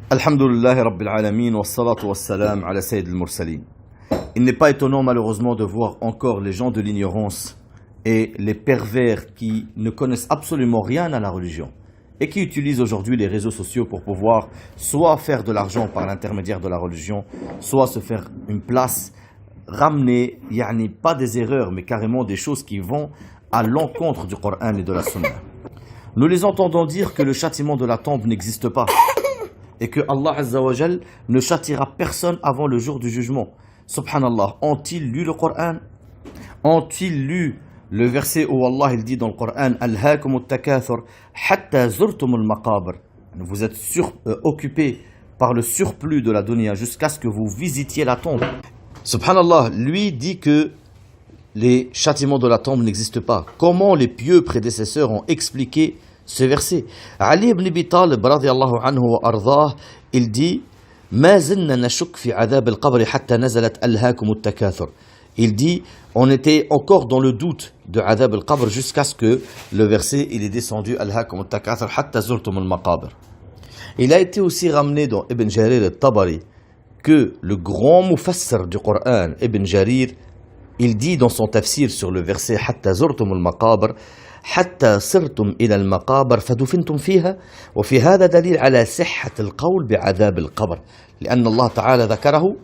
Alhamdulillah Rabbil Alamin wa salatu wa salam ala Sayyid al-Mursalin. Il n'est pas étonnant malheureusement de voir encore les gens de l'ignorance et les pervers qui ne connaissent absolument rien à la religion et qui utilisent aujourd'hui les réseaux sociaux pour pouvoir soit faire de l'argent par l'intermédiaire de la religion, soit se faire une place, ramener, pas des erreurs mais carrément des choses qui vont à l'encontre du Coran et de la Sunna. Nous les entendons dire que le châtiment de la tombe n'existe pas et que Allah Azza wa Jal ne châtiera personne avant le jour du jugement. Subhanallah, ont-ils lu le Coran? Ont-ils lu le verset où Allah il dit dans le Coran Alhaakumut takathur hatta zurtumul maqabir? Vous êtes occupés par le surplus de la dunya jusqu'à ce que vous visitiez la tombe. Subhanallah, lui dit que les châtiments de la tombe n'existent pas. Comment les pieux prédécesseurs ont expliqué ce verset? Ali ibn Abi Talib radiyallahu anhu wa ardah, il dit ما زلنا نشك في عذاب القبر حتى نزلت ألهاكم التكاثر. Il dit on était encore dans le doute de عذاب القبر jusqu'à ce que le verset il est descendu ألهاكم التكاثر حتى زرتم المقابر. Il a été aussi ramené dans Ibn Jarir al-Tabari que le grand mufassir du Coran Ibn Jarir il dit dans son tafsir sur le verset حتى زرتم المقابر حتى صرتم إلى المقابر فدفنتم فيها وفي هذا دليل على صحة القول بعذاب القبر لأن الله تعالى ذكره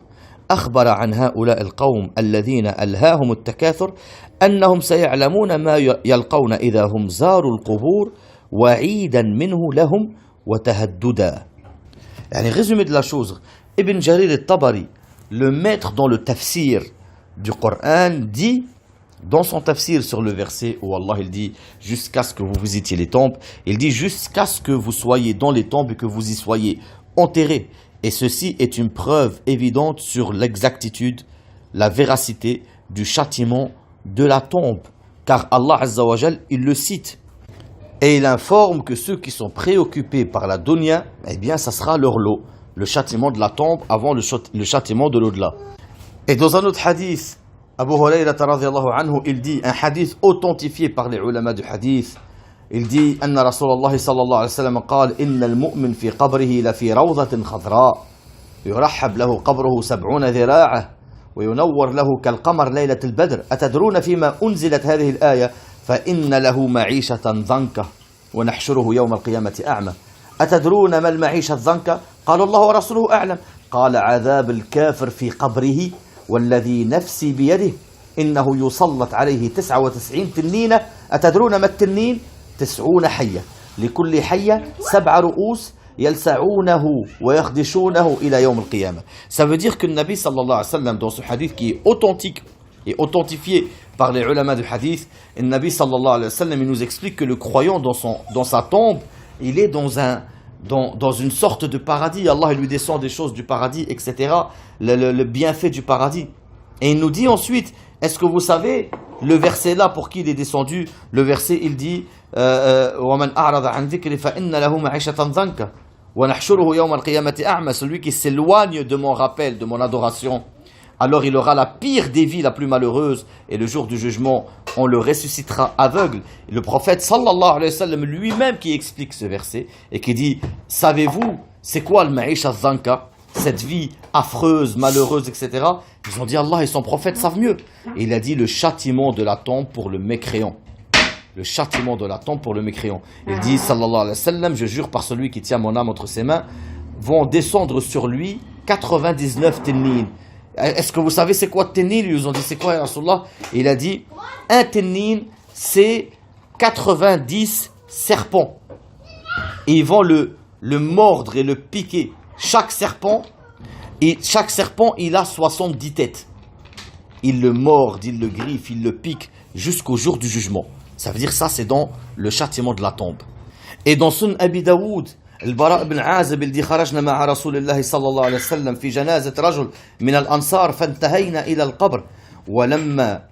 أخبر عن هؤلاء القوم الذين ألهاهم التكاثر أنهم سيعلمون ما يلقون إذا هم زاروا القبور وعيدا منه لهم وتهددا. résumé de la chose, Ibn Jarir al-Tabari, le maître dans le tafsir du Coran, dit dans son tafsir sur le verset où Allah il dit jusqu'à ce que vous visitiez les tombes, il dit jusqu'à ce que vous soyez dans les tombes et que vous y soyez enterrés. Et ceci est une preuve évidente sur l'exactitude, la véracité du châtiment de la tombe. Car Allah Azza wa Jal, il le cite. Et il informe que ceux qui sont préoccupés par la dunya, eh bien ça sera leur lot. Le châtiment de la tombe avant le châtiment de l'au-delà. Et dans un autre hadith, Abu Hurayrata radiyallahu anhu, il dit, un hadith authentifié par les ulama du hadith, il dit, Anna Rasulallah sallallahu alayhi wa sallam قال, إن المؤمن في قبره لفي روضة خضراء يرحب له قبره 70 ذراعا وينور له كالقمر ليلة البدر أتدرون فيما أنزلت هذه الآية فإن له معيشة ضنكا ونحشره يوم القيامة أعمى أتدرون ما المعيشة الضنكا قال الله ورسوله أعلم قال عذاب الكافر في قبره والذي نفسي بيده إنه يسلط عليه 99 تنين أتدرون ما التنين 90 حية لكل حية 7 رؤوس يلسعونه ويخدشونه إلى يوم القيامة. Ça veut dire que le Nabi sallallahu alayhi wa sallam dans ce hadith qui est authentique et authentifié par les ulama du hadith, le Nabi sallallahu alayhi wa sallam il nous explique que le croyant dans sa tombe il est dans une sorte de paradis. Allah il lui descend des choses du paradis, etc. Le bienfait du paradis. Et il nous dit ensuite, est-ce que vous savez le verset là pour qui il est descendu? Le verset il dit وَمَنْ أَعْرَضَ عَنْ ذِكْرِ فَإِنَّ لَهُ مَعِيشَةً ضَنْكَ وَنَحْشُرُهُ يَوْمَ الْقِيَامَةِ أَعْمَى. Celui qui s'éloigne de mon rappel, de mon adoration, alors il aura la pire des vies, la plus malheureuse, et le jour du jugement, on le ressuscitera aveugle. Et le prophète sallallahu alayhi wa sallam lui-même qui explique ce verset et qui dit, savez-vous, c'est quoi le ma'isha dhanka, cette vie affreuse, malheureuse, etc. Ils ont dit, Allah et son prophète savent mieux. Et il a dit, le châtiment de la tombe pour le mécréant. Le châtiment de la tombe pour le mécréant. Il dit, sallallahu alayhi wa sallam, je jure par celui qui tient mon âme entre ses mains, vont descendre sur lui 99 tennin. Est-ce que vous savez c'est quoi tennin? Ils lui ont dit c'est quoi ya Rasulullah? Et il a dit un tennin c'est 90 serpents. Et ils vont le mordre et le piquer. Chaque serpent il a 70 têtes. Ils le mordent, ils le griffent, ils le piquent jusqu'au jour du jugement. Ça veut dire ça c'est dans le châtiment de la tombe. Et dans Sunan Abi Daoud, البراء بن عازب اللي خرجنا مع رسول الله صلى الله عليه وسلم في جنازة رجل من الأنصار فانتهينا إلى القبر ولما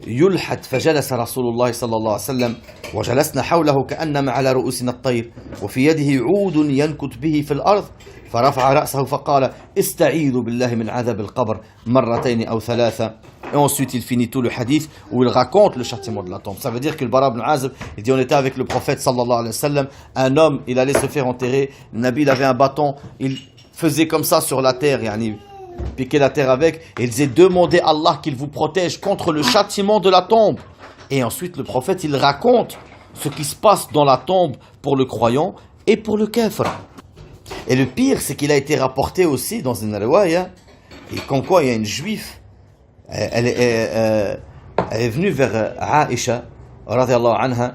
يلحد فجلس رسول الله صلى الله عليه وسلم وجلسنا حوله كأنما على رؤوسنا الطير وفي يده عود ينكت به في الأرض فرفع رأسه فقال استعيذوا بالله من عذاب القبر مرتين أو ثلاثة. Et ensuite il finit tout le hadith où il raconte le châtiment de la tombe. Ça veut dire que le Bara ibn Azib, il dit on était avec le prophète sallallahu alayhi wa sallam, un homme il allait se faire enterrer, le Nabi il avait un bâton, il faisait comme ça sur la terre, yani piquer la terre avec, et il disait demandez à Allah qu'il vous protège contre le châtiment de la tombe. Et ensuite le prophète il raconte ce qui se passe dans la tombe pour le croyant et pour le kafir. Et le pire c'est qu'il a été rapporté aussi dans une riwaya, et comme quoi il y a une juive, elle est venue vers Aïcha radhiyallahu anha,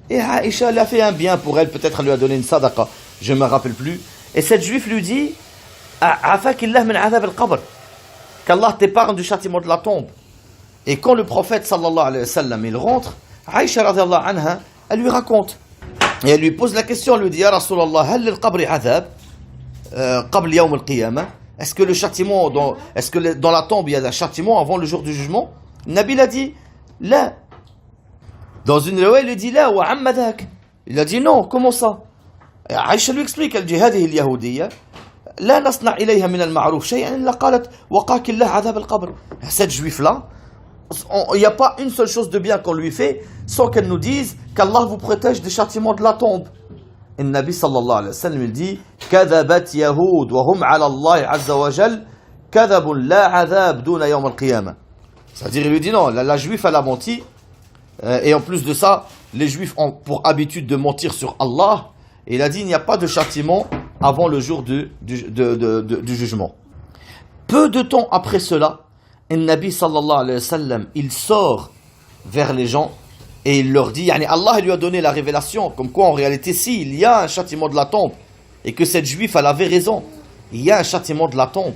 et Aïcha elle a fait un bien pour elle, peut-être elle lui a donné une sadaqa, je ne me rappelle plus, et cette juive lui dit Afakillah min adhab al-qabr, qu'Allah t'épargne du châtiment de la tombe. Et quand le prophète sallallahu alayhi wa sallam il rentre, Aïcha radhiyallahu anha elle lui raconte et elle lui pose la question, elle lui dit Ya Rasulallah, hal lil-qabri adhab qabl yawm al-qiyamah, est-ce que le châtiment est-ce que dans la tombe il y a un châtiment avant le jour du jugement? Nabi l'a dit la. Dans une riwaya il lui dit la wa amma dhak, il a dit non, comment ça? Aïcha lui explique, elle dit هذه اليهودية لا نصنع إليها من المعروف شيئا إلا قالت وقاك الله عذاب القبر. Cette juive là, il n'y a pas une seule chose de bien qu'on lui fait sans qu'elle nous dise qu'Allah vous protège des châtiments de la tombe. Et le Nabi sallallahu alayhi wa sallam il dit كذبت يهود وهم على الله عز وجل كذب لا عذاب دون يوم القيامة. C'est-à-dire il lui dit non, la juive elle a menti, et en plus de ça les juifs ont pour habitude de mentir sur Allah, et il a dit il n'y a pas de châtiment avant le jour du jugement. Peu de temps après cela, le Nabi sallallahu alayhi wa sallam il sort vers les gens et il leur dit, yani Allah lui a donné la révélation comme quoi en réalité si il y a un châtiment de la tombe et que cette juive elle avait raison, il y a un châtiment de la tombe.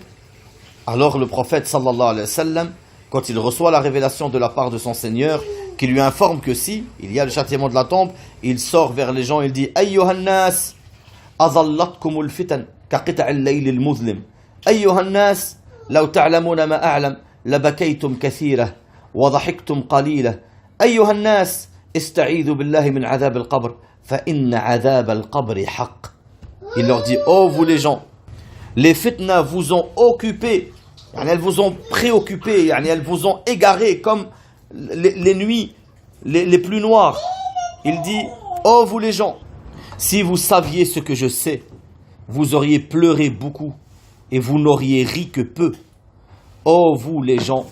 Alors le prophète sallallahu alayhi wa sallam, quand il reçoit la révélation de la part de son Seigneur qui lui informe que si il y a le châtiment de la tombe, il sort vers les gens, il dit ayyuhan nas أظلتكم الفتن كقطع الليل المظلم أيها الناس لو تعلمون ما أعلم لبكيتم كثيرة وضحكتم قليلة أيها الناس استعيذوا بالله من عذاب القبر فإن عذاب القبر حق. Il leur dit oh vous les gens, les fitnas vous ont occupé, elles vous ont préoccupé, elles vous ont égaré comme les nuits les plus noires. Il dit oh vous les gens, si vous saviez ce que je sais, vous auriez pleuré beaucoup et vous n'auriez ri que peu. Oh vous les gens,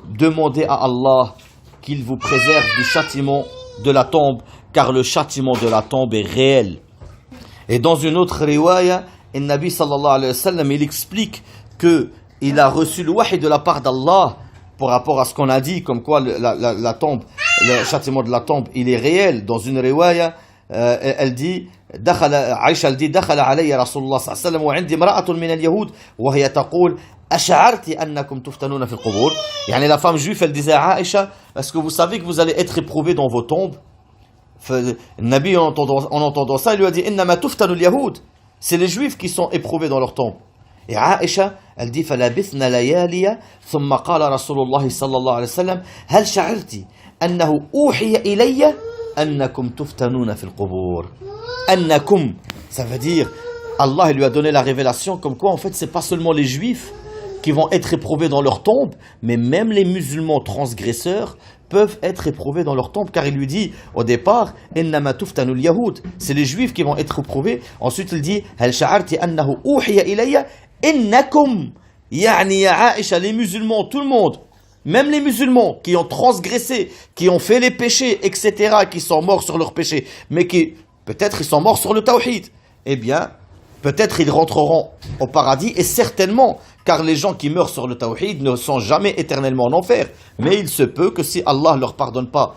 demandez à Allah qu'il vous préserve du châtiment de la tombe, car le châtiment de la tombe est réel. Et dans une autre riwaya, le Nabi sallallahu alayhi wa sallam, il explique qu'il a reçu le wahi de la part d'Allah par rapport à ce qu'on a dit, comme quoi la tombe, le châtiment de la tombe, il est réel. Dans une riwaya, elle dit عائشة elle dit دخل علي رسول الله صلى الله عليه وسلم وعندي امرأة من اليهود وهي تقول أشعرت أنكم تفتنون في القبور. يعني la femme juive elle disait à Aïcha, est-ce que vous savez que vous allez être éprouvés dans vos tombes? Le Nabi en entendant ça il lui a dit إنما تفتن اليهود, c'est les juifs qui sont éprouvés dans leur tombe. Et Aïcha elle dit فلبثنا ليالي ثم قال رسول الله صلى الله عليه وسلم هل شعرت أنه أوحي إلي أنكم تفتنون في القبور. Annakum, ça veut dire Allah lui a donné la révélation comme quoi en fait c'est pas seulement les juifs qui vont être éprouvés dans leur tombe, mais même les musulmans transgresseurs peuvent être éprouvés dans leur tombe, car il lui dit au départ innama tuftanul yahud, c'est les juifs qui vont être éprouvés. Ensuite il dit hal sha'arti annahu uhiya ilayya innakum, yani ya Aïcha, les musulmans, tout le monde, même les musulmans qui ont transgressé, qui ont fait les péchés, etc., qui sont morts sur leurs péchés, mais qui peut-être ils sont morts sur le tawhid, eh bien, peut-être ils rentreront au paradis, et certainement, car les gens qui meurent sur le tawhid ne sont jamais éternellement en enfer. Mais il se peut que si Allah ne leur pardonne pas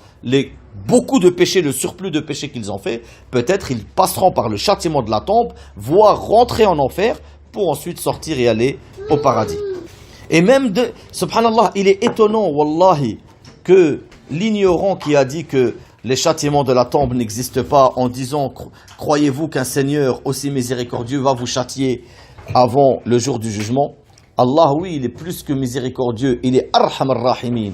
beaucoup de péchés, le surplus de péchés qu'ils ont fait, peut-être ils passeront par le châtiment de la tombe, voire rentrer en enfer, pour ensuite sortir et aller au paradis. Et même, subhanallah, il est étonnant, wallahi, que l'ignorant qui a dit que les châtiments de la tombe n'existent pas en disant « Croyez-vous qu'un Seigneur aussi miséricordieux va vous châtier avant le jour du jugement ?» Allah, oui, il est plus que miséricordieux, il est Arham ar-Rahimin.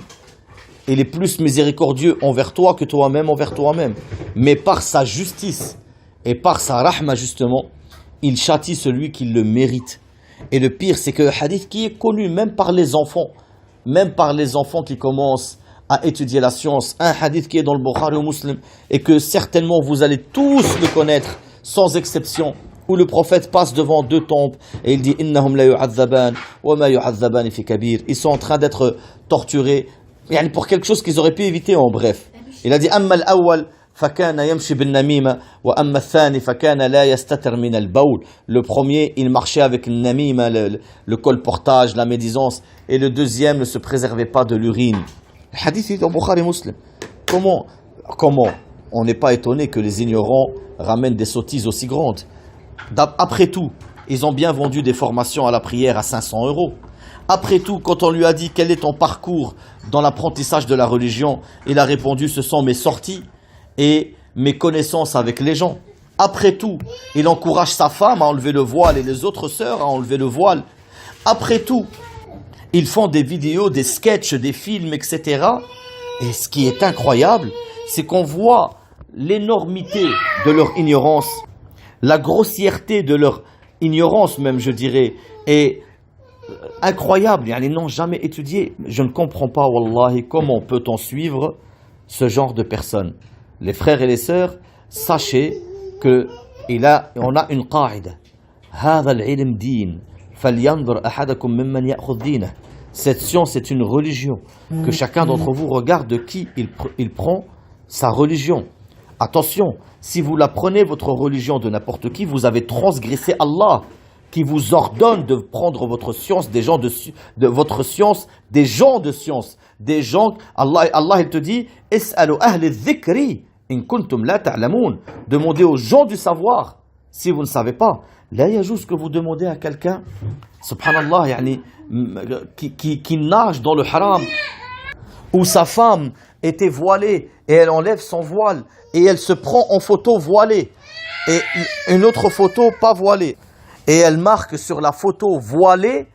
il est plus miséricordieux envers toi que toi-même envers toi-même. Mais par sa justice et par sa rahma justement, il châtie celui qui le mérite. Et le pire, c'est que le hadith qui est connu même par les enfants qui commencent à étudier la science, un hadith qui est dans le Bukhari ou Muslim, et que certainement vous allez tous le connaître, sans exception, où le prophète passe devant deux tombes, et il dit « Innahum la yu'adzaban, wa ma yu'adzaban fi kabir » Ils sont en train d'être torturés, pour quelque chose qu'ils auraient pu éviter en bref. Il a dit « Amma al-awwal, fakana yamshi bin namima, wa amma al-thani, fakana la yastatir min al-bawl » Le premier, il marchait avec le namima, le colportage, la médisance, et le deuxième ne se préservait pas de l'urine. Le hadith est dans Bukhari Muslim. Comment on n'est pas étonné que les ignorants ramènent des sottises aussi grandes. Après tout, ils ont bien vendu des formations à la prière à 500 €. Après tout, quand on lui a dit quel est ton parcours dans l'apprentissage de la religion, il a répondu ce sont mes sorties et mes connaissances avec les gens. Après tout, il encourage sa femme à enlever le voile et les autres sœurs à enlever le voile. Après tout, ils font des vidéos, des sketchs, des films, etc. Et ce qui est incroyable, c'est qu'on voit l'énormité de leur ignorance, la grossièreté de leur ignorance même, je dirais, est incroyable. Ils n'ont jamais étudié. Je ne comprends pas, wallahi, comment peut-on suivre ce genre de personnes. Les frères et les sœurs, sachez qu'on a une qa'ida. هذا العلم دين. Cette science est une religion. Que chacun d'entre vous regarde de qui il prend sa religion. Attention, si vous la prenez votre religion de n'importe qui, vous avez transgressé Allah, qui vous ordonne de prendre votre science des gens de votre science, des gens de science, des gens. Allah il te dit, Es'alu ahli dhikri in kuntum la ta'lamoun. Demandez aux gens du savoir si vous ne savez pas. Là, il y a juste que vous demandez à quelqu'un, subhanallah, qui nage dans le haram, où sa femme était voilée et elle enlève son voile et elle se prend en photo voilée et une autre photo pas voilée et elle marque sur la photo voilée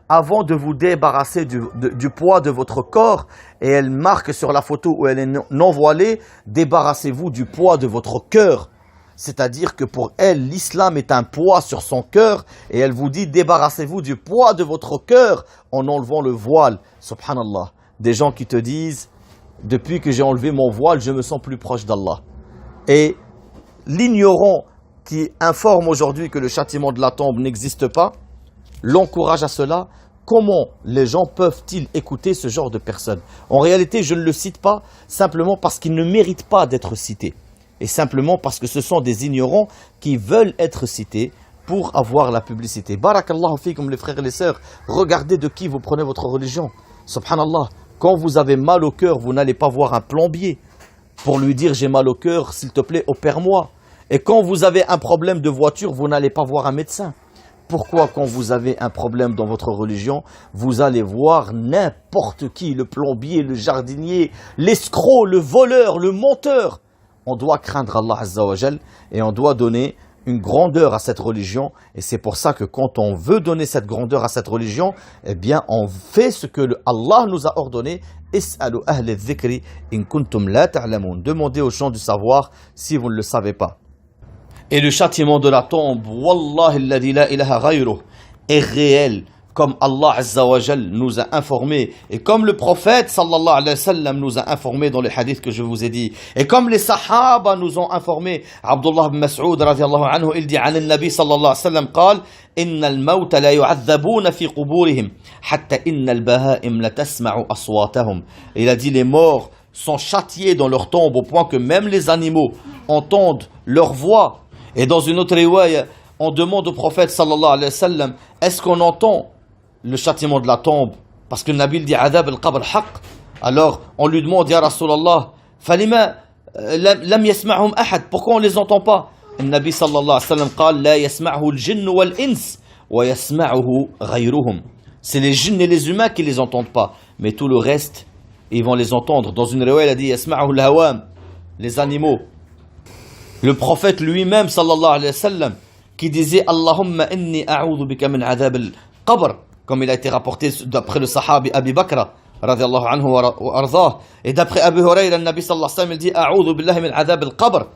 avant de vous débarrasser du poids de votre corps et elle marque sur la photo où elle est non voilée, débarrassez-vous du poids de votre cœur. C'est-à-dire que pour elle, l'islam est un poids sur son cœur et elle vous dit débarrassez-vous du poids de votre cœur en enlevant le voile. Subhanallah. Des gens qui te disent depuis que j'ai enlevé mon voile, je me sens plus proche d'Allah. Et l'ignorant qui informe aujourd'hui que le châtiment de la tombe n'existe pas, l'encourage à cela. Comment les gens peuvent-ils écouter ce genre de personnes? En réalité, je ne le cite pas simplement parce qu'il ne mérite pas d'être cité. Et simplement parce que ce sont des ignorants qui veulent être cités pour avoir la publicité. Barakallahu fikum les frères et les sœurs, regardez de qui vous prenez votre religion. Subhanallah, quand vous avez mal au cœur, vous n'allez pas voir un plombier pour lui dire j'ai mal au cœur, s'il te plaît, opère-moi. Et quand vous avez un problème de voiture, vous n'allez pas voir un médecin. Pourquoi quand vous avez un problème dans votre religion, vous allez voir n'importe qui, le plombier, le jardinier, l'escroc, le voleur, le menteur? On doit craindre Allah Azza wa Jal et on doit donner une grandeur à cette religion. Et c'est pour ça que quand on veut donner cette grandeur à cette religion, eh bien on fait ce que Allah nous a ordonné. Is'alu ahli dhikri in kuntum la ta'lamun. Demandez aux gens du savoir si vous ne le savez pas. Et le châtiment de la tombe, Wallahi alladhi la ilaha ghayruh, est réel. Comme Allah Azza wa Jal nous a informé et comme le prophète sallallahu alayhi wa sallam nous a informé dans les hadiths que je vous ai dit et comme les sahaba nous ont informé. Abdullah ibn Mas'ud radiyallahu anhu, il dit عن النبي صلى الله عليه وسلم قال إن الموت لا يعذبون في قبورهم حتى إن البهائم لا تسمع أصواتهم. Il a dit les morts sont châtiés dans leur tombe au point que même les animaux entendent leur voix. Et dans une autre riwaya, on demande au prophète sallallahu alayhi wa sallam, est-ce qu'on entend le châtiment de la tombe? Parce que le Nabi dit adab al-qabr haqq. Alors on lui demande ya Rasulallah, falima lam yasma'hum ahad, pourquoi on les entend pas? Le Nabi sallallahu alayhi wa sallam قال لا يسمعه الجن والإنس ويسمعه غيرهم. C'est les djinns et les humains qui les entendent pas, mais tout le reste ils vont les entendre. Dans une riwaya il a dit yasma'hu al-hawam, les animaux. Le prophète lui-même sallallahu alayhi wa sallam qui disait Allahumma inni a'udhu bika min adhab al-qabr, comme il a été rapporté d'après le sahabi Abi Bakra radiallahu anhu wa ardah. Et d'après Abu Hurayra, le Nabi sallallahu alayhi wa sallam, il dit A'udhu billahi min adhab al-qabr.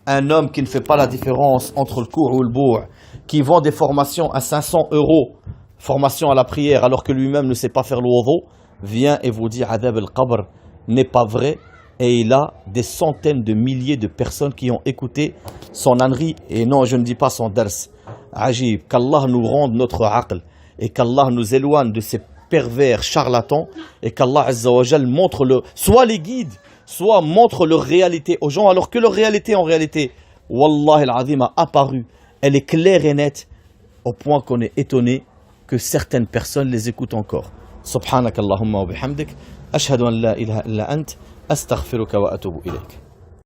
Un homme qui ne fait pas la différence entre le cours ou le bourg, qui vend des formations à 500 €, formation à la prière, alors que lui-même ne sait pas faire le wudu, vient et vous dit adhab al-qabr n'est pas vrai. Et il a des centaines de milliers de personnes qui ont écouté son ânerie. Et non, je ne dis pas son dars. Ajib, qu'Allah nous rende notre aql et qu'Allah nous éloigne de ces pervers charlatans et qu'Allah Azza wa Jal montre soit les guides, soit montre leur réalité aux gens, alors que leur réalité en réalité, Wallah al-Azim, a apparu. Elle est claire et nette au point qu'on est étonné que certaines personnes les écoutent encore. Subhanak Allahumma wa bihamdik, ashhadu an la ilaha illa ant, astaghfiruka wa atubu ilayk.